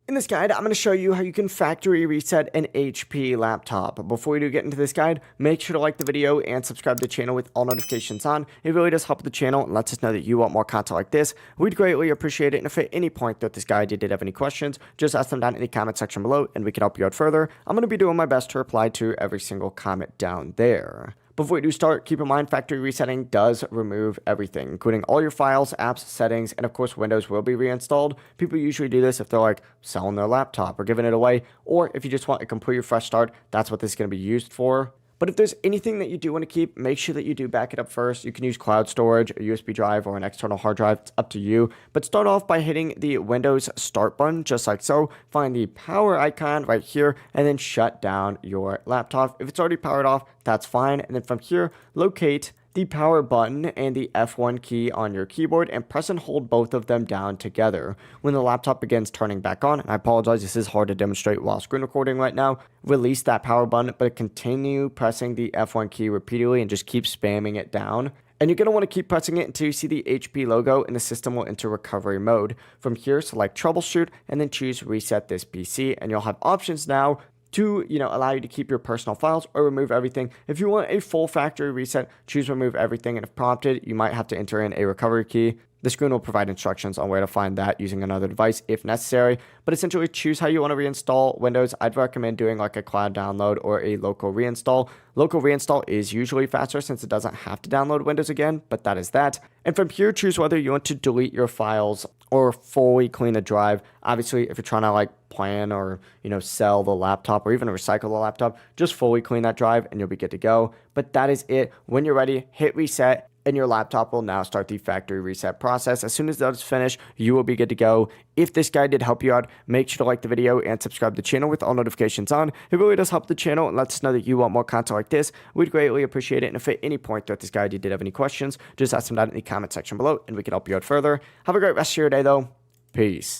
In this guide, I'm going to show you how you can factory reset an HP laptop. Before we do get into this guide, make sure to like the video and subscribe to the channel with all notifications on. It really does help the channel and lets us know that you want more content like this. We'd greatly appreciate it, and if at any point throughout this guide you did have any questions, just ask them down in the comment section below and we can help you out further. I'm going to be doing my best to reply to every single comment down there. Before we do start, keep in mind factory resetting does remove everything, including all your files, apps, settings, and of course Windows will be reinstalled. People usually do this if they're like selling their laptop or giving it away, or if you just want a completely fresh start, that's what this is going to be used for. But if there's anything that you do want to keep, make sure that you do back it up first. You can use cloud storage, a USB drive, or an external hard drive. It's up to you. But start off by hitting the Windows Start button, just like so. Find the power icon right here, and then shut down your laptop. If it's already powered off, that's fine. And then from here, locate the power button and the F1 key on your keyboard and press and hold both of them down together. When the laptop begins turning back on, and I apologize, this is hard to demonstrate while screen recording right now, release that power button, but continue pressing the F1 key repeatedly and just keep spamming it down. And you're going to want to keep pressing it until you see the HP logo and the system will enter recovery mode. From here, select troubleshoot and then choose reset this PC, and you'll have options now to allow you to keep your personal files or remove everything. If you want a full factory reset, choose remove everything, and if prompted, you might have to enter in a recovery key. The screen will provide instructions on where to find that using another device if necessary, but essentially choose how you want to reinstall Windows. I'd recommend doing like a cloud download or a local reinstall. Local reinstall is usually faster since it doesn't have to download Windows again, but that is that. And from here, choose whether you want to delete your files or fully clean the drive. Obviously, if you're trying to like plan or sell the laptop or even recycle the laptop, just fully clean that drive and you'll be good to go. But that is it. When you're ready, hit reset, and your laptop will now start the factory reset process. As soon as that is finished, you will be good to go. If this guide did help you out, make sure to like the video and subscribe to the channel with all notifications on. It really does help the channel and lets us know that you want more content like this. We'd greatly appreciate it. And if at any point throughout this guide you did have any questions, just ask them down in the comment section below and we can help you out further. Have a great rest of your day though. Peace.